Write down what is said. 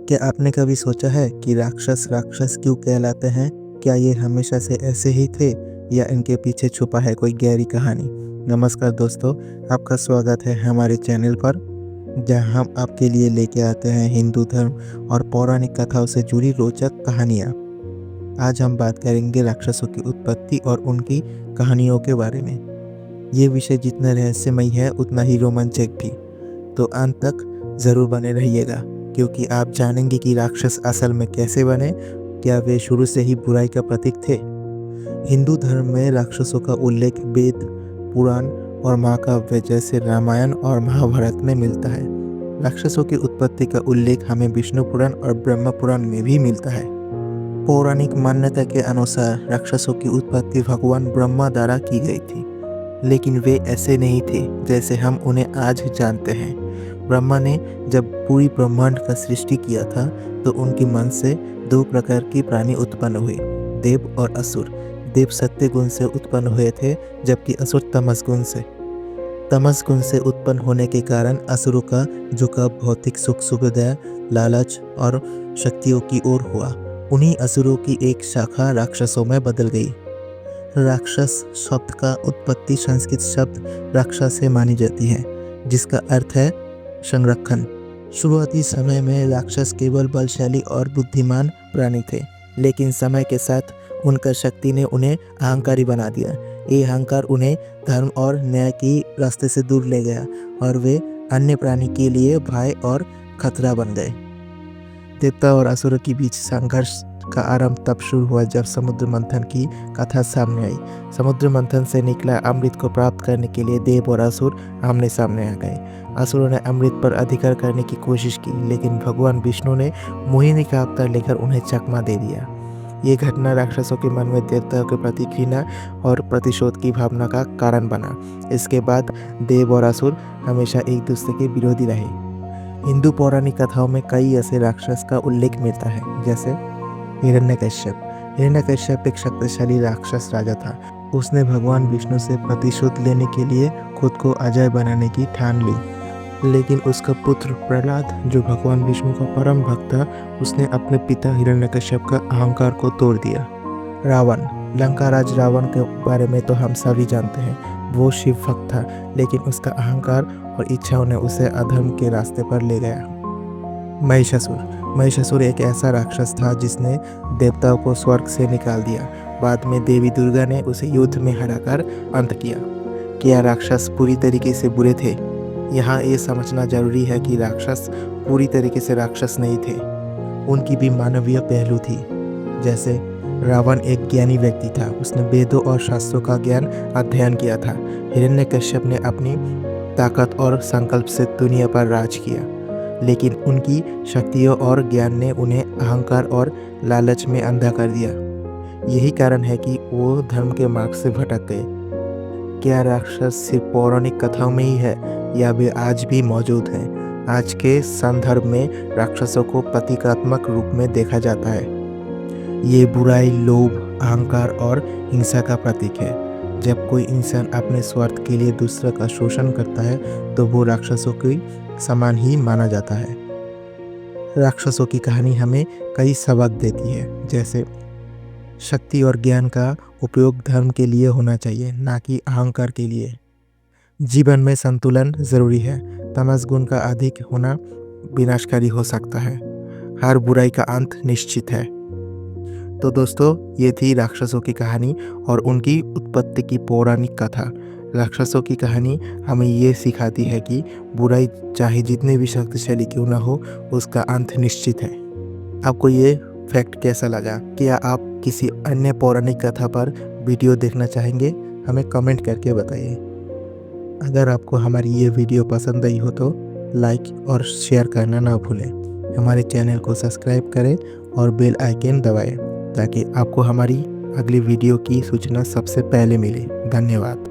क्या आपने कभी सोचा है कि राक्षस राक्षस क्यों कहलाते हैं? क्या ये हमेशा से ऐसे ही थे या इनके पीछे छुपा है कोई गहरी कहानी? नमस्कार दोस्तों, आपका स्वागत है हमारे चैनल पर, जहां हम आपके लिए लेके आते हैं हिंदू धर्म और पौराणिक कथाओं से जुड़ी रोचक कहानियाँ। आज हम बात करेंगे राक्षसों की उत्पत्ति और उनकी कहानियों के बारे में। ये विषय जितना रहस्यमयी है उतना ही रोमांचक भी, तो अंत तक ज़रूर बने रहिएगा, क्योंकि आप जानेंगे कि राक्षस असल में कैसे बने, क्या वे शुरू से ही बुराई का प्रतीक थे। हिंदू धर्म में राक्षसों का उल्लेख वेद, पुराण और महाकाव्य जैसे रामायण और महाभारत में मिलता है। राक्षसों की उत्पत्ति का उल्लेख हमें विष्णु पुराण और ब्रह्म पुराण में भी मिलता है। पौराणिक मान्यता के अनुसार राक्षसों की उत्पत्ति भगवान ब्रह्मा द्वारा की गई थी, लेकिन वे ऐसे नहीं थे जैसे हम उन्हें आज जानते हैं। ब्रह्मा ने जब पूरी ब्रह्मांड का सृष्टि किया था तो उनके मन से दो प्रकार की प्राणी उत्पन्न हुए, देव और असुर। देव सत्य गुण से उत्पन्न हुए थे, जबकि असुर तमस गुण से। तमस गुण से उत्पन्न होने के कारण असुरों का झुकाव भौतिक सुख सुविधा, लालच और शक्तियों की ओर हुआ। उन्हीं असुरों की एक शाखा राक्षसों में बदल गई। राक्षस शब्द का उत्पत्ति संस्कृत शब्द राक्षा से मानी जाती है, जिसका अर्थ है संरक्षण। शुरुआती समय में राक्षस केवल बलशाली और बुद्धिमान प्राणी थे, लेकिन समय के साथ उनका शक्ति ने उन्हें अहंकारी बना दिया। ये अहंकार उन्हें धर्म और न्याय की रास्ते से दूर ले गया और वे अन्य प्राणी के लिए भय और खतरा बन गए। देवता और असुरों के बीच संघर्ष का आरंभ तब शुरू हुआ जब समुद्र मंथन की कथा सामने आई। समुद्र मंथन से निकला अमृत को प्राप्त करने के लिए देव और असुर आमने सामने आ गए। असुरों ने अमृत पर अधिकार करने की कोशिश की, लेकिन भगवान विष्णु ने मोहिनी का अवतार लेकर उन्हें चकमा दे दिया। ये घटना राक्षसों के मन में देवताओं के प्रति घृणा और प्रतिशोध की भावना का कारण बना। इसके बाद देव और असुर हमेशा एक दूसरे के विरोधी रहे। हिंदू पौराणिक कथाओं में कई ऐसे राक्षस का उल्लेख मिलता है, जैसे हिरण्यकश्यप। हिरण्यकश्यप एक शक्तिशाली राक्षस राजा था। उसने भगवान विष्णु से प्रतिशोध लेने के लिए खुद को अजय बनाने की ठान ली, लेकिन उसका पुत्र प्रहलाद, जो भगवान विष्णु का परम भक्त था, उसने अपने पिता हिरण्यकश्यप का अहंकार को तोड़ दिया। रावण, लंका राज रावण के बारे में तो हम सभी जानते हैं। वो शिव भक्त था, लेकिन उसका अहंकार और इच्छाओं ने उसे अधर्म के रास्ते पर ले गया। महिषासुर एक ऐसा राक्षस था जिसने देवताओं को स्वर्ग से निकाल दिया। बाद में देवी दुर्गा ने उसे युद्ध में हराकर अंत किया। क्या राक्षस पूरी तरीके से बुरे थे? यहाँ ये समझना जरूरी है कि राक्षस पूरी तरीके से राक्षस नहीं थे। उनकी भी मानवीय पहलू थी। जैसे रावण एक ज्ञानी व्यक्ति था, उसने वेदों और शास्त्रों का ज्ञान अध्ययन किया था। हिरण्यकश्यप ने अपनी ताकत और संकल्प से दुनिया पर राज किया, लेकिन उनकी शक्तियों और ज्ञान ने उन्हें अहंकार और लालच में अंधा कर दिया। यही कारण है कि वो धर्म के मार्ग से भटक गए। क्या राक्षस सिर्फ पौराणिक कथाओं में ही है या वे आज भी मौजूद हैं? आज के संदर्भ में राक्षसों को प्रतीकात्मक रूप में देखा जाता है। ये बुराई, लोभ, अहंकार और हिंसा का प्रतीक है। जब कोई इंसान अपने स्वार्थ के लिए दूसरे का शोषण करता है तो वो राक्षसों के समान ही माना जाता है। राक्षसों की कहानी हमें कई सबक देती है, जैसे शक्ति और ज्ञान का उपयोग धर्म के लिए होना चाहिए, ना कि अहंकार के लिए। जीवन में संतुलन जरूरी है। तमस गुण का अधिक होना विनाशकारी हो सकता है। हर बुराई का अंत निश्चित है। तो दोस्तों, ये थी राक्षसों की कहानी और उनकी उत्पत्ति की पौराणिक कथा। राक्षसों की कहानी हमें ये सिखाती है कि बुराई चाहे जितने भी शक्तिशाली क्यों ना हो, उसका अंत निश्चित है। आपको ये फैक्ट कैसा लगा? क्या आप किसी अन्य पौराणिक कथा पर वीडियो देखना चाहेंगे? हमें कमेंट करके बताइए। अगर आपको हमारी ये वीडियो पसंद आई हो तो लाइक और शेयर करना ना भूलें। हमारे चैनल को सब्सक्राइब करें और बेल आइकन दबाएं, ताकि आपको हमारी अगली वीडियो की सूचना सबसे पहले मिले। धन्यवाद।